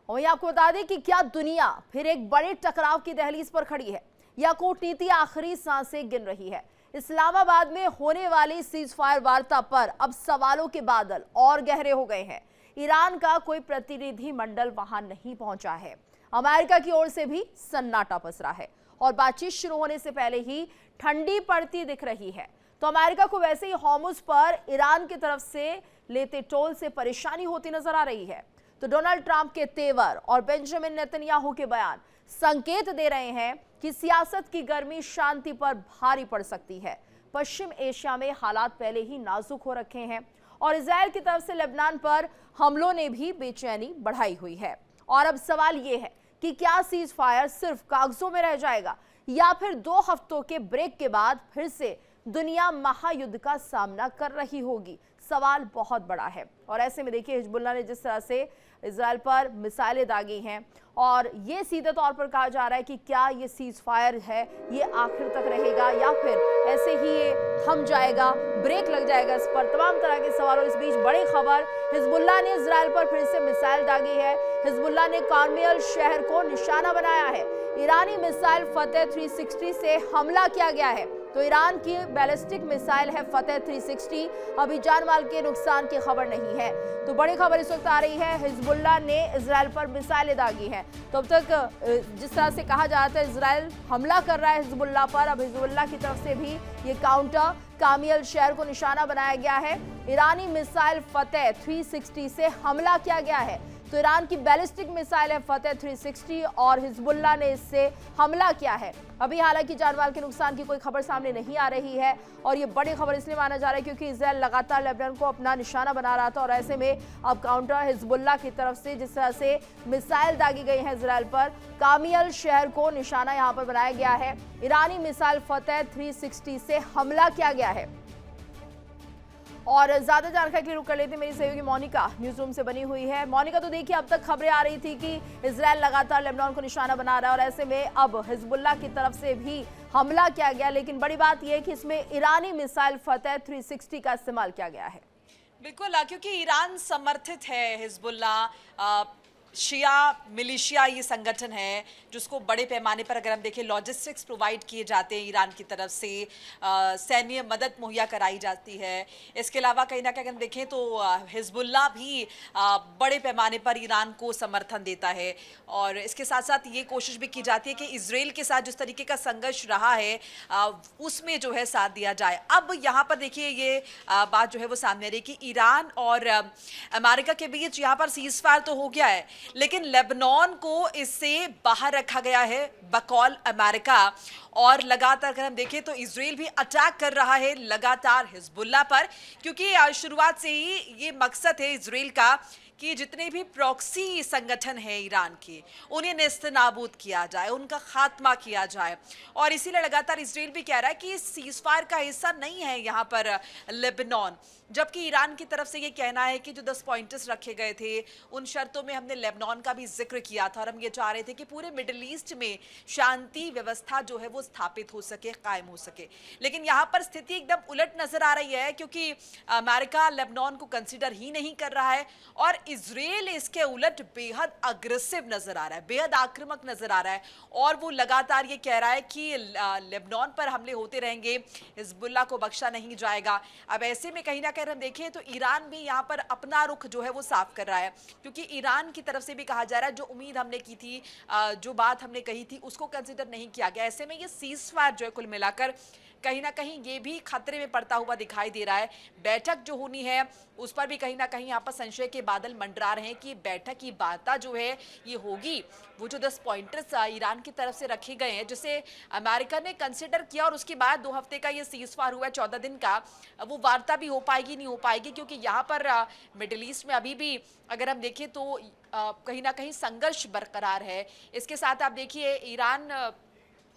और वहीं आपको बता दें कि क्या दुनिया फिर एक बड़े टकराव की दहलीज पर खड़ी है या कूटनीति आखिरी सांसें गिन रही है। इस्लामाबाद में होने वाली सीज फायर वार्ता पर अब सवालों के बादल और गहरे हो गए हैं। ईरान का कोई प्रतिनिधि मंडल वहां नहीं पहुंचा है। अमेरिका की ओर से भी सन्नाटा पसरा है और बातचीत शुरू होने से पहले ही ठंडी पड़ती दिख रही है। तो अमेरिका को वैसे ही हॉर्मुज़ पर ईरान की तरफ से लेते टोल से परेशानी होती नजर आ रही है। तो डोनाल्ड ट्रंप के तेवर और बेंजामिन नेतन्याहू के बयान संकेत दे रहे हैं कि सियासत की गर्मी शांति पर भारी पड़ सकती है। पश्चिम एशिया में हालात पहले ही नाजुक हो रखे हैं और इजराइल की तरफ से लेबनान पर हमलों ने भी बेचैनी बढ़ाई हुई है। और अब सवाल यह है कि क्या सीज फायर सिर्फ कागजों में रह जाएगा या फिर 2 हफ्तों के ब्रेक के बाद फिर से दुनिया महायुद्ध का सामना कर रही होगी। सवाल बहुत बड़ा है और ऐसे में देखिए हिजबुल्लाह ने जिस तरह से इजराइल पर मिसाइलें दागी हैं और ये सीधे तौर पर कहा जा रहा है कि क्या ये सीज फायर है ये आखिर तक रहेगा या फिर ऐसे ही ये थम जाएगा, ब्रेक लग जाएगा। इस पर तमाम तरह के सवालों। इस बीच बड़ी खबर, हिजबुल्लाह ने इजराइल पर फिर से मिसाइल दागी है। हिजबुल्लाह ने कार्मियल शहर को निशाना बनाया है। ईरानी मिसाइल फतेह 360 से हमला किया गया है। तो ईरान की बैलिस्टिक मिसाइल है फतेह 360। अभी जान माल के नुकसान की खबर नहीं है। तो बड़ी खबर इस वक्त आ रही है, हिजबुल्लाह ने इजराइल पर मिसाइलें दागी हैं। तो अब तक जिस तरह से कहा जाता है इजराइल हमला कर रहा है हिजबुल्लाह पर, अब हिजबुल्लाह की तरफ से भी ये काउंटर कामियल शहर को निशाना बनाया गया है। ईरानी मिसाइल फतेह 360 से हमला किया गया है। तो ईरान की बैलिस्टिक मिसाइल है फतेह 360 और हिजबुल्लाह ने इससे हमला किया है। अभी हालांकि जानमाल के नुकसान की कोई खबर सामने नहीं आ रही है और ये बड़ी खबर इसलिए माना जा रहा है क्योंकि इजराइल लगातार लेबनान को अपना निशाना बना रहा था और ऐसे में अब काउंटर हिजबुल्लाह की तरफ से जिस तरह से मिसाइल दागी गई है इजराइल पर, कामियल शहर को निशाना यहाँ पर बनाया गया है। ईरानी मिसाइल फतेह 360 से हमला किया गया है। और ज्यादा जानकारी के लिए रुक कर लेते मेरी सहयोगी मोनिका न्यूज रूम से बनी हुई है। मोनिका, तो देखिए अब तक खबरें आ रही थी कि इजराइल लगातार लेबनान को निशाना बना रहा है और ऐसे में अब हिजबुल्लाह की तरफ से भी हमला किया गया, लेकिन बड़ी बात यह है कि इसमें ईरानी मिसाइल फतेह 360 का इस्तेमाल किया गया है। बिल्कुल, क्योंकि ईरान समर्थित है हिजबुल्लाह शिया मिलिशिया ये संगठन है जिसको बड़े पैमाने पर अगर हम देखें लॉजिस्टिक्स प्रोवाइड किए जाते हैं ईरान की तरफ से, सैन्य मदद मुहैया कराई जाती है। इसके अलावा कहीं ना कहीं हम देखें तो हिजबुल्लाह भी बड़े पैमाने पर ईरान को समर्थन देता है और इसके साथ साथ ये कोशिश भी की जाती है कि इजराइल के साथ जिस तरीके का संघर्ष रहा है उसमें जो है साथ दिया जाए। अब यहाँ पर देखिए ये बात जो है वो सामने आ रही है कि ईरान और अमेरिका के बीच यहाँ पर सीज फायर तो हो गया है लेकिन लेबनान को इससे बाहर रखा गया है बकौल अमेरिका और लगातार अगर हम देखें तो इजराइल भी अटैक कर रहा है लगातार हिजबुल्लाह पर, क्योंकि शुरुआत से ही ये मकसद है इजराइल का कि जितने भी प्रॉक्सी संगठन है ईरान के उन्हें नेस्तनाबूद किया जाए, उनका खात्मा किया जाए। और इसीलिए लगातार इजराइल भी कह रहा है कि सीज फायर का हिस्सा नहीं है यहाँ पर लेबनान, जबकि ईरान की तरफ से ये कहना है कि जो 10 पॉइंट्स रखे गए थे उन शर्तों में हमने लेबनान का भी जिक्र किया था और हम ये चाह रहे थे कि पूरे मिडिल ईस्ट में शांति व्यवस्था जो है वो स्थापित हो सके, कायम हो सके। लेकिन यहाँ पर स्थिति एकदम उलट नजर आ रही है क्योंकि अमेरिका लेबनान को कंसिडर ही नहीं कर रहा है और इजराइल इसके उलट बेहद अग्रेसिव नजर आ रहा है, बेहद आक्रामक नजर आ रहा है और वो लगातार ये कह रहा है कि लेबनान पर हमले होते रहेंगे, हिजबुल्लाह को बख्शा नहीं जाएगा। अब ऐसे में कहीं ना कहीं हम देखें तो ईरान भी यहाँ पर अपना रुख जो है वो साफ कर रहा है क्योंकि ईरान की तरफ से भी कहा जा रहा है जो उम्मीद हमने की थी, जो बात हमने कही थी उसको कंसिडर नहीं किया गया। ऐसे में ये सीज फायर जो है कुल मिलाकर कहीं ना कहीं ये भी खतरे में पड़ता हुआ दिखाई दे रहा है। बैठक जो होनी है उस पर भी कहीं ना कहीं यहाँ पर संशय के बादल मंडरा रहे हैं कि बैठक की वार्ता जो है ये होगी, वो जो 10 पॉइंटर्स ईरान की तरफ से रखे गए हैं जिसे अमेरिका ने कंसिडर किया और उसके बाद 2 हफ्ते का ये सीज फायर हुआ है 14 दिन का, वो वार्ता भी हो पाएगी नहीं हो पाएगी क्योंकि यहाँ पर मिडिल ईस्ट में अभी भी अगर हम देखें तो कहीं ना कहीं संघर्ष बरकरार है। इसके साथ आप देखिए ईरान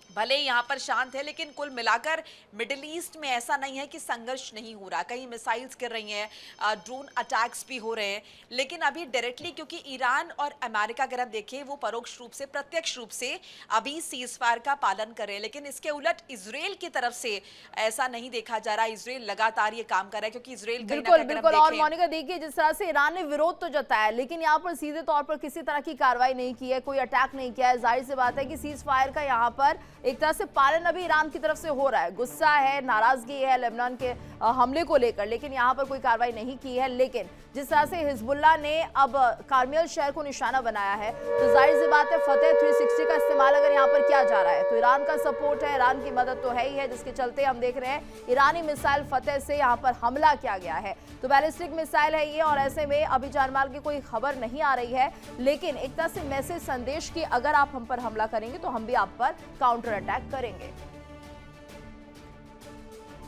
भले ही यहाँ पर शांत है, लेकिन कुल मिलाकर मिडिल ईस्ट में ऐसा नहीं है कि संघर्ष नहीं हो रहा। कहीं मिसाइल्स गिर रही हैं, ड्रोन अटैक्स भी हो रहे हैं, लेकिन अभी डायरेक्टली, क्योंकि ईरान और अमेरिका अगर हम देखें वो परोक्ष रूप से, प्रत्यक्ष रूप से अभी सीज फायर का पालन कर रहे हैं, लेकिन इसके उलट इजराइल की तरफ से ऐसा नहीं देखा जा रहा। इजराइल लगातार ये काम कर रहा है, क्योंकि इजराइल कहीं ना बिल्कुल कहीं बिल्कुल। और मोनिका देखिए, जिस तरह से ईरान ने विरोध तो जताया, लेकिन यहाँ पर सीधे तौर पर किसी तरह की कार्रवाई नहीं की है, कोई अटैक नहीं किया है। जाहिर सी बात है कि सीज फायर का यहाँ पर एक तरह से पालन अभी ईरान की तरफ से हो रहा है। गुस्सा है, नाराजगी है लेबनान के हमले को लेकर, लेकिन यहाँ पर कोई कार्रवाई नहीं की है। लेकिन जिस तरह से हिजबुल्लाह ने अब कार्मेल शहर को निशाना बनाया है, तो जाहिर सी बात है फतेह 360 का इस्तेमाल अगर यहाँ पर किया जा रहा है तो ईरान का सपोर्ट है, ईरान की मदद तो है ही है, जिसके चलते हम देख रहे हैं ईरानी मिसाइल फतेह से यहाँ पर हमला किया गया है। तो बैलिस्टिक मिसाइल है ये, और ऐसे में अभी जानमाल की कोई खबर नहीं आ रही है, लेकिन एक तरह से मैसेज, संदेश की अगर आप हम पर हमला करेंगे तो हम भी आप पर काउंटर अटैक करेंगे।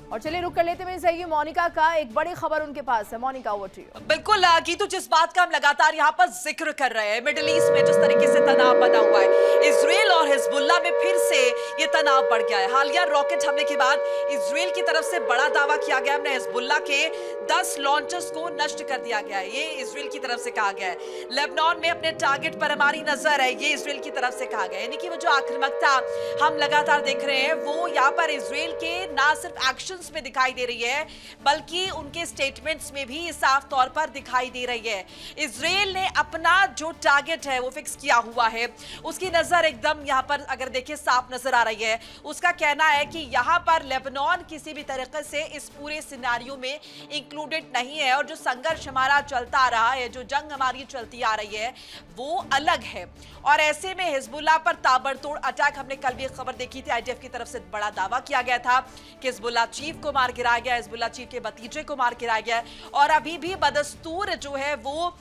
और चलिए रुक कर लेते हैं सही मोनिका का, एक बड़ी खबर उनके पास है। Monika, over to you. बिल्कुल गीतू, जिस बात का हम लगातार यहाँ पर जिक्र कर रहे हैं, मिडिल ईस्ट में जिस तरीके से तनाव बना हुआ है, इजराइल और हिजबुल्लाह में फिर से ये तनाव बढ़ गया है। हालिया रॉकेट हमले के बाद इजराइल की तरफ से बड़ा दावा किया गया, हमने हिजबुल्लाह के 10 लॉन्चर्स को नष्ट कर दिया गया है, ये इजराइल की तरफ से कहा गया है। लेबनान में अपने टारगेट पर हमारी नजर है, ये इजराइल की तरफ से कहा गया है। यानी कि वो जो आक्रामकता हम लगातार देख रहे हैं, वो यहाँ पर इजराइल के ना सिर्फ एक्शन में दिखाई दे रही है, बल्कि उनके स्टेटमेंट्स में भी साफ तौर पर दिखाई दे रही है। इजराइल ने अपना जो टारगेट है वो फिक्स किया हुआ है, उसकी नजर एकदम यहां पर अगर देखिए साफ नजर आ रही है। उसका कहना है कि यहां पर लेबनान किसी भी तरीके से इस पूरे सिनेरियो में इंक्लूडेड नहीं है, और जो संघर्ष हमारा चलता आ रहा है, जो जंग हमारी चलती आ रही है, वो अलग है। और ऐसे में हिजबुल्लाह पर ताबड़तोड़ अटैक, हमने कल भी एक खबर देखी थी, आईडीएफ की तरफ से बड़ा दावा किया गया था कि हिजबुल्लाह चीफ को मार गिराया गया, हिजबुल्लाह चीफ के भतीजे को मार गिराया गया, और अभी भी बदस्तूर जो है वो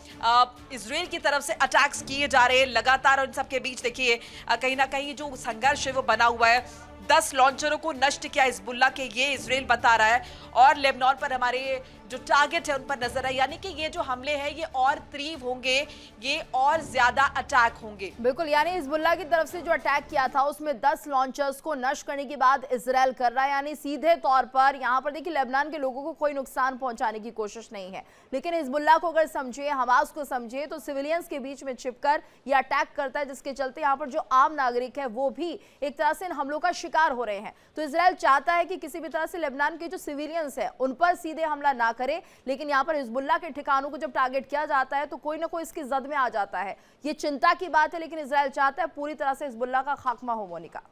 इजराइल की तरफ से अटैक्स किए जा रहे हैं लगातार। और इन सबके बीच देखिए कहीं ना कहीं जो संघर्ष है वो बना हुआ है। 10 लॉन्चरों को नष्ट किया हिजबुल्लाह के, ये इजराइल बता रहा है, और लेबनान पर हमारे जो टारगेट है उन पर नजर है। यानी कि ये जो हमले हैं ये और तीव्र होंगे, ये और ज्यादा अटैक होंगे। बिल्कुल, यानी हिजबुल्लाह की तरफ से जो अटैक किया था उसमें 10 लॉन्चर्स को नष्ट करने के बाद इजराइल कर रहा है, यानी सीधे तौर पर यहाँ पर देखिए लेबनान के लोगों को कोई नुकसान पहुंचाने की कोशिश नहीं है। लेकिन हिजबुल्लाह को अगर समझिए, हमास को समझिए, तो सिविलियंस के बीच में छिपकर ये अटैक करता है, जिसके चलते यहाँ पर जो आम नागरिक है वो भी एक तरह से इन हमलों का शिकार हो रहे हैं। तो इजराइल चाहता है कि किसी भी तरह से लेबनान के जो सिविलियंस है उन पर सीधे हमला ना करे, लेकिन यहाँ पर हिजबुल्लाह के ठिकानों को जब टारगेट किया जाता है तो कोई ना कोई इसकी जद में आ जाता है। ये चिंता की बात है, लेकिन इजराइल चाहता है पूरी तरह से हिजबुल्लाह का खात्मा हो। मोनिका,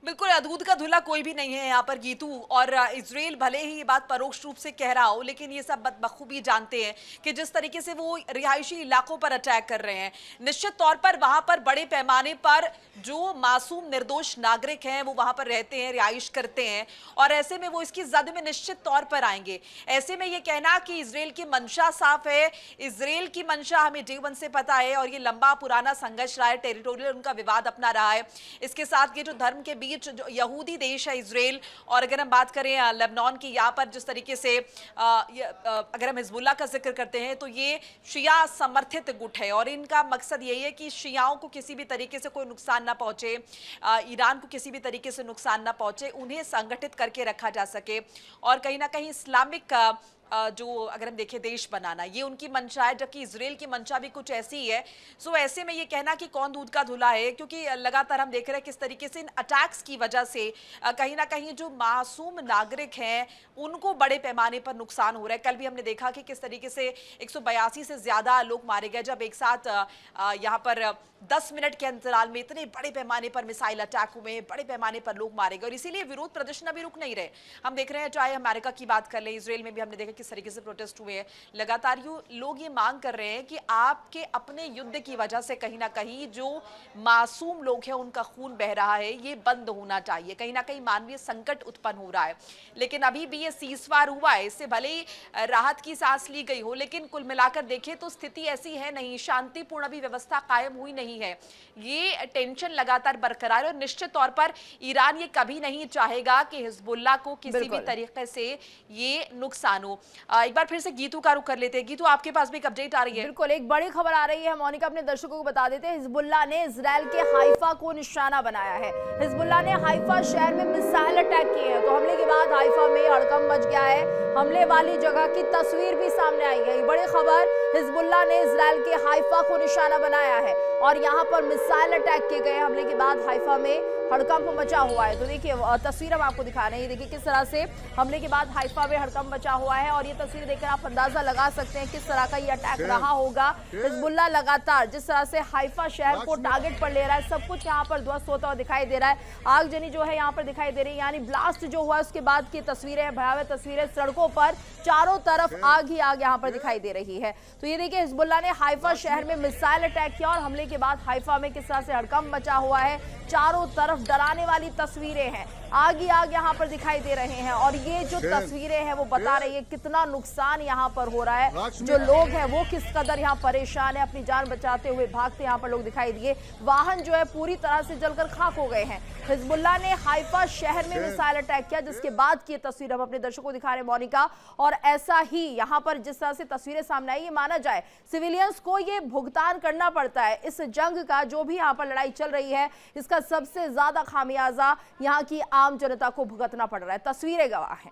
बिल्कुल, दूध का धुला कोई भी नहीं है यहाँ पर गीतू, और इजराइल भले ही ये बात परोक्ष रूप से कह रहा हो, लेकिन ये सब बखूबी जानते हैं कि जिस तरीके से वो रिहायशी इलाकों पर अटैक कर रहे हैं, निश्चित तौर पर वहां पर बड़े पैमाने पर जो मासूम निर्दोष नागरिक हैं वो वहां पर रहते हैं, रिहाइश करते हैं, और ऐसे में वो इसकी जद में निश्चित तौर पर आएंगे। ऐसे में ये कहना कि इजराइल की मंशा साफ है, इजराइल की मंशा हमें डे वन से पता है, और ये लंबा पुराना संघर्ष रहा है, टेरिटोरियल उनका विवाद अपना रहा है। इसके साथ ये जो धर्म के बीच जो यहूदी देश है इजराइल, और अगर हम बात करें लेबनान की, यहाँ पर जिस तरीके से अगर हम हिजबुल्लाह का जिक्र करते हैं तो ये शिया समर्थित गुट है, और इनका मकसद यही है कि शियाओं को किसी भी तरीके से कोई नुकसान ना पहुंचे, ईरान को किसी भी तरीके से नुकसान ना पहुंचे, उन्हें संगठित करके रखा जा सके, और कहीं ना कहीं इस्लामिक जो अगर हम देखें देश बनाना, ये उनकी मंशा है, जबकि इजराइल की मंशा भी कुछ ऐसी ही है। सो ऐसे में ये कहना कि कौन दूध का धुला है, क्योंकि लगातार हम देख रहे हैं किस तरीके से इन अटैक्स की वजह से कहीं ना कहीं जो मासूम नागरिक हैं उनको बड़े पैमाने पर नुकसान हो रहा है। कल भी हमने देखा कि किस तरीके से 182 से ज्यादा लोग मारे गए, जब एक साथ यहाँ पर 10 मिनट के अंतराल में इतने बड़े पैमाने पर मिसाइल अटैक हुए, बड़े पैमाने पर लोग मारे गए, और इसीलिए विरोध प्रदर्शन अभी रुक नहीं रहे। हम देख रहे हैं, चाहे अमेरिका की बात कर लें, इजराइल में भी हमने देखा किस तरीके से प्रोटेस्ट हुए हैं। लगातार लोग ये मांग कर रहे हैं कि आपके अपने युद्ध की वजह से कहीं ना कहीं जो मासूम लोग हैं उनका खून बह रहा है, ये बंद होना चाहिए। कहीं ना कहीं मानवीय संकट उत्पन्न हो रहा है, लेकिन अभी भी ये सीजफायर हुआ है, इससे भले ही राहत की सांस ली गई हो, लेकिन कुल मिलाकर देखें तो स्थिति ऐसी है नहीं, शांतिपूर्ण अभी व्यवस्था कायम हुई नहीं है। ये टेंशन लगातार बरकरार है, और निश्चित तौर पर ईरान ये कभी नहीं चाहेगा कि हिजबुल्लाह को किसी भी तरीके से ये नुकसान हो। एक बार फिर से गीतू का रुख कर लेते हैं। गीतू, आपके पास भी एक अपडेट आ रही है। बिल्कुल, एक बड़ी खबर आ रही है मोनिका, अपने दर्शकों को बता देते हैं। हिजबुल्लाह ने इजराइल के हाइफा को निशाना बनाया है। हिजबुल्लाह ने हाइफा शहर में मिसाइल अटैक किए हैं, तो हमले के बाद हाइफा में हड़कंप मच गया है। हमले वाली जगह की तस्वीर भी सामने आई है। ये बड़ी खबर, हिजबुल्लाह ने इजराइल के हाइफा को निशाना बनाया है और यहाँ पर मिसाइल अटैक किए गए। हमले के बाद हाइफा में हड़कंप मचा हुआ है। तो देखिए तस्वीर हम आपको दिखा रहे हैं, देखिए किस तरह से हमले के बाद हाइफा में हड़कंप मचा हुआ है और ये तस्वीर देखकर आप अंदाजा लगा सकते हैं किस तरह का ये अटैक रहा होगा। हिजबुल्लाह लगातार जिस तरह से हाइफा शहर को टारगेट पर ले रहा है, सब कुछ यहाँ पर ध्वस्त होता हुआ दिखाई दे रहा है। आगजनी जो है यहाँ पर दिखाई दे रही है, यानी ब्लास्ट जो हुआ उसके बाद की तस्वीरें, भयावह तस्वीरें। सड़कों पर चारों तरफ आग ही आग यहाँ पर दिखाई दे रही है। तो ये देखिए हिजबुल्लाह ने हाइफा शहर में मिसाइल अटैक किया और हमले के बाद हाइफा में किस तरह से हड़कंप मचा हुआ है। चारों तरफ डराने वाली तस्वीरें हैं, आग ही आग यहाँ पर दिखाई दे रहे हैं और ये जो तस्वीरें हैं वो बता रही है कितना नुकसान यहाँ पर हो रहा है। जो लोग हैं वो किस कदर यहाँ परेशान है, अपनी जान बचाते हुए भागते यहाँ पर लोग दिखाई दिए। वाहन जो है पूरी तरह से जलकर खाक हो गए हैं। हिजबुल्लाह ने हाइफा शहर में मिसाइल अटैक किया, जिसके बाद की तस्वीर हम अपने दर्शकों को दिखा रहे हैं मोनिका। और ऐसा ही यहाँ पर जिस तरह से तस्वीरें सामने आई, ये माना जाए सिविलियंस को ये भुगतान करना पड़ता है। इस जंग का जो भी यहाँ पर लड़ाई चल रही है, इसका सबसे ज्यादा खामियाजा यहाँ की आम जनता को भुगतना पड़ रहा है। तस्वीरें गवाह हैं।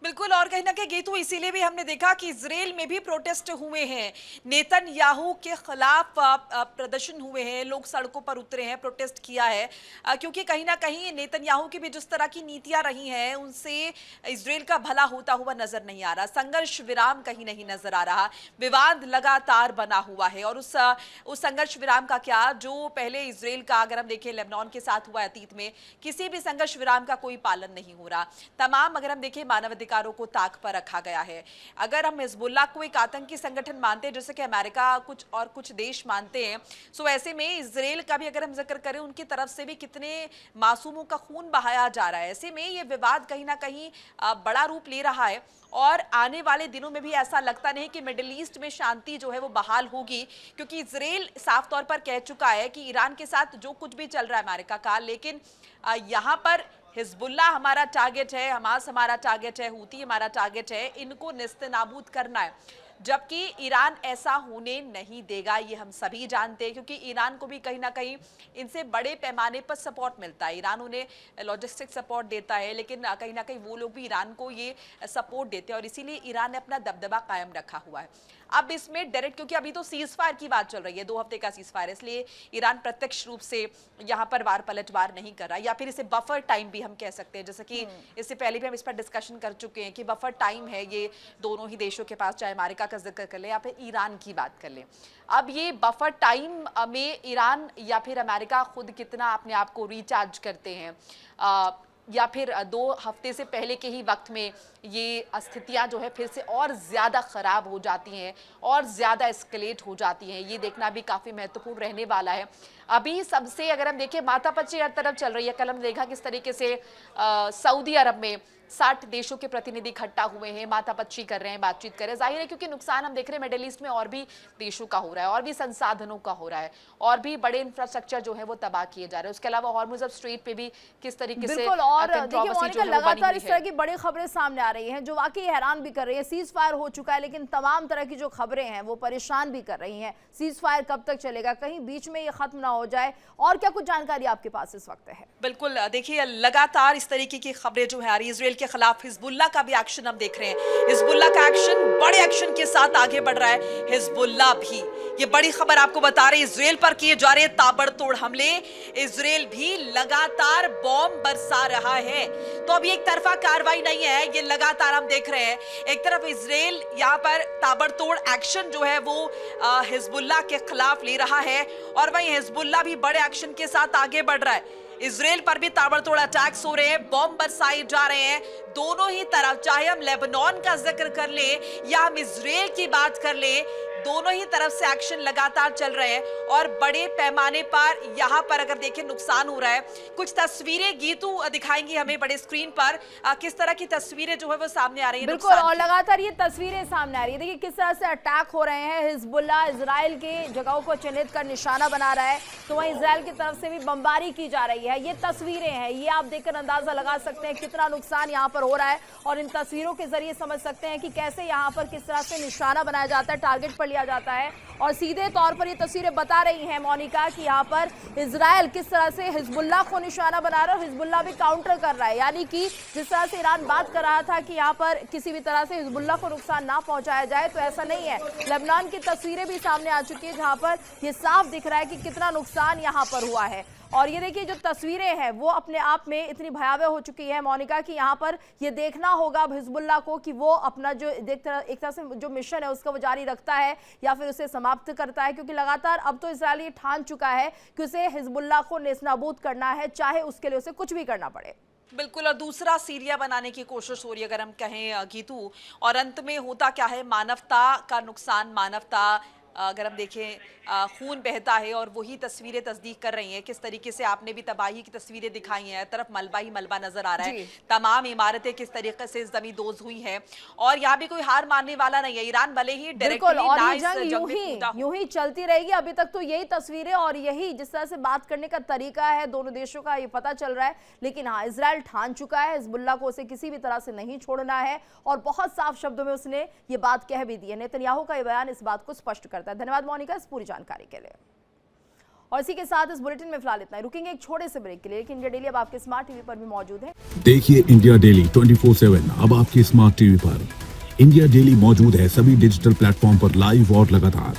बिल्कुल, और कहीं ना कहीं गीतू इसीलिए भी हमने देखा कि इजराइल में भी प्रोटेस्ट हुए हैं, नेतन्याहू के खिलाफ प्रदर्शन हुए हैं, लोग सड़कों पर उतरे हैं, प्रोटेस्ट किया है, क्योंकि कहीं ना कहीं नेतन्याहू की भी जिस तरह की नीतियां रही हैं उनसे इजराइल का भला होता हुआ नजर नहीं आ रहा। संघर्ष विराम कहीं नहीं नजर आ रहा, विवाद लगातार बना हुआ है। और उस संघर्ष विराम का क्या, जो पहले इजराइल का अगर हम देखें लेबनान के साथ हुआ अतीत में, किसी भी संघर्ष विराम का कोई पालन नहीं हो रहा। तमाम अगर हम देखें मानवाधिकारों को ताक पर रखा गया है। अगर हम हिजबुल्लाह को एक आतंकी संगठन मानते हैं, जैसे कि अमेरिका कुछ देश मानते हैं, सो ऐसे में इजराइल का भी अगर हम जिक्र करें, उनकी तरफ से भी कितने मासूमों का खून बहाया जा रहा है। ऐसे में ये विवाद कहीं ना कहीं बड़ा रूप ले रहा है और आने वाले दिनों में भी ऐसा लगता नहीं कि मिडिल ईस्ट में शांति जो है वो बहाल होगी, क्योंकि इजराइल साफ तौर पर कह चुका है कि ईरान के साथ जो कुछ भी चल रहा है अमेरिका का, लेकिन यहाँ पर हिजबुल्लाह हमारा टारगेट है, हमास हमारा टारगेट है, हूती हमारा टारगेट है, इनको नेस्तनाबूद करना है। जबकि ईरान ऐसा होने नहीं देगा, ये हम सभी जानते हैं, क्योंकि ईरान को भी कहीं ना कहीं इनसे बड़े पैमाने पर सपोर्ट मिलता है। ईरान उन्हें लॉजिस्टिक सपोर्ट देता है, लेकिन कहीं ना कहीं वो लोग भी ईरान को ये सपोर्ट देते हैं और इसीलिए ईरान ने अपना दबदबा कायम रखा हुआ है। अब इसमें डायरेक्ट, क्योंकि अभी तो सीज फायर की बात चल रही है, 2 हफ्ते का सीज फायर, इसलिए ईरान प्रत्यक्ष रूप से यहाँ पर वार पलटवार नहीं कर रहा, या फिर इसे बफर टाइम भी हम कह सकते हैं, जैसे कि इससे पहले भी हम इस पर डिस्कशन कर चुके हैं कि बफर टाइम है ये दोनों ही देशों के पास, चाहे अमेरिका का जिक्र कर ले या फिर ईरान की बात कर ले। अब ये बफर टाइम में ईरान या फिर अमेरिका खुद कितना अपने आप को रिचार्ज करते हैं, या फिर 2 हफ्ते से पहले के ही वक्त में ये स्थितियां जो है फिर से और ज़्यादा ख़राब हो जाती हैं और ज़्यादा एस्केलेट हो जाती हैं, ये देखना भी काफ़ी महत्वपूर्ण रहने वाला है। अभी सबसे अगर हम देखें, माथापच्ची हर तरफ चल रही है। कल हम देखा किस तरीके से सऊदी अरब में 60 देशों के प्रतिनिधि इकट्ठा हुए हैं, माथापच्ची कर रहे हैं, बातचीत कर रहे हैं। जाहिर है क्योंकि नुकसान हम देख रहे हैं मिडिल ईस्ट में और भी देशों का हो रहा है, और भी संसाधनों का हो रहा है, और भी बड़े इंफ्रास्ट्रक्चर जो है वो तबाह किए जा रहे हैं। उसके अलावा हॉर्मुज़ स्ट्रेट पे भी किस तरीके से बिल्कुल, और देखिए मोनिका लगातार इस तरह की बड़ी खबरें सामने आ रही हैं जो वाकई हैरान भी कर रही है। सीज फायर हो चुका है, लेकिन तमाम तरह की जो खबरें हैं वो परेशान भी कर रही हैं। सीज फायर कब तक चलेगा, कहीं बीच में ये खत्म ना हो जाए, और क्या कुछ जानकारी आपके पास इस वक्त है? बिल्कुल, देखिए लगातार इस तरीके की खबरें जो है आ रही है। इजराइल के खिलाफ हिजबुल्लाह का भी एक्शन हम देख रहे हैं, हिजबुल्लाह का एक्शन बड़े एक्शन के साथ आगे बढ़ रहा है। हिजबुल्लाह भी ये बड़ी खबर आपको बता रहे, इजराइल पर किए जा रहे ताबड़तोड़ हमले, इजराइल भी लगातार बॉम्ब बरसा रहा है। तो अभी एक तरफा कार्रवाई नहीं है, ये लगातार हम देख रहे हैं। एक तरफ इजराइल यहाँ पर ताबड़तोड़ एक्शन जो है वो हिजबुल्लाह के खिलाफ ले रहा है, और वहीं हिजबुल्लाह भी बड़े एक्शन के साथ आगे बढ़ रहा है। इजराइल पर भी ताबड़तोड़ अटैक्स हो रहे हैं, बॉम्ब बरसाए जा रहे हैं दोनों ही तरफ। चाहे हम लेबनान का जिक्र कर ले या हम इजराइल की बात कर ले, दोनों ही तरफ से एक्शन लगातार चल रहे हैं और बड़े पैमाने पर यहाँ पर अगर देखें नुकसान हो रहा है। कुछ तस्वीरें गीतू दिखाएंगी हमें बड़े स्क्रीन पर, किस तरह की तस्वीरें जो है वो सामने आ रही है। बिल्कुल, और लगातार ये तस्वीरें सामने आ रही है। देखिए किस तरह से अटैक हो रहे हैं। हिजबुल्लाह इजराइल के जगहों को चिन्हित कर निशाना बना रहा है, तो वहीं इजराइल की तरफ से भी बमबारी की जा रही है। ये तस्वीरें हैं, ये आप देखकर अंदाजा लगा सकते हैं कितना नुकसान यहाँ पर हो रहा है, और इन तस्वीरों के जरिए समझ सकते हैं कि कैसे यहाँ पर किस तरह से निशाना बनाया जाता है, टारगेट पर लिया जाता है। और सीधे तौर पर ये तस्वीरें बता रही हैं मोनिका कि यहाँ पर इजराइल किस तरह से हिजबुल्लाह को निशाना बना रहा है और हिजबुल्लाह भी काउंटर कर रहा है। यानी कि जिस तरह से ईरान बात कर रहा था कि यहाँ पर किसी भी तरह से हिजबुल्लाह को नुकसान ना पहुंचाया जाए, तो ऐसा नहीं है। लेबनान की तस्वीरें भी सामने आ चुकी है जहां पर ये साफ दिख रहा है कि कितना नुकसान यहाँ पर हुआ है। और ये देखिए जो तस्वीरें हैं वो अपने आप में इतनी भयावह हो चुकी है मोनिका कि यहाँ पर ये देखना होगा अब हिजबुल्लाह को कि वो अपना जो एक तरह से जो मिशन है उसका वो जारी रखता है या फिर उसे समाप्त करता है, क्योंकि लगातार अब तो इजराइल ये ठान चुका है कि उसे हिजबुल्लाह को नेस्तनाबूद करना है, चाहे उसके लिए उसे कुछ भी करना पड़े। बिल्कुल, और दूसरा सीरिया बनाने की कोशिश हो रही है अगर हम कहें गीतू। और अंत में होता क्या है, मानवता का नुकसान, मानवता अगर हम देखें खून बहता है, और वही तस्वीरें तस्दीक कर रही हैं। किस तरीके से आपने भी तबाही की तस्वीरें दिखाई हैं, तरफ मलबा ही मलबा नजर आ रहा है, तमाम इमारतें किस तरीके से जमी दोज हुई हैं, और यहाँ भी कोई हार मानने वाला नहीं है। ईरान भले ही यूं ही चलती रहेगी। अभी तक तो यही तस्वीरें और यही जिस तरह से बात करने का तरीका है दोनों देशों का, ये पता चल रहा है। लेकिन हाँ, इजराइल ठान चुका है हिजबुल्लाह को उसे किसी भी तरह से नहीं छोड़ना है, और बहुत साफ शब्दों में उसने ये बात कह भी दी है। नेतन्याहू का ये बयान इस बात को स्पष्ट करता है। धन्यवाद मोनिका इस पूरी जानकारी के लिए। और इसी के साथ इस बुलेटिन में फिलहाल इतना ही। रुकेंगे एक छोटे से ब्रेक के लिए, लेकिन इंडिया डेली अब आपके स्मार्ट टीवी पर भी मौजूद है। देखिए इंडिया डेली 24/7 अब आपके स्मार्ट टीवी पर। इंडिया डेली मौजूद है सभी डिजिटल प्लेटफॉर्म पर लाइव और लगातार।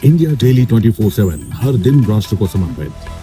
इंडिया डेली 24/7 हर दिन राष्ट्र को समर्पित।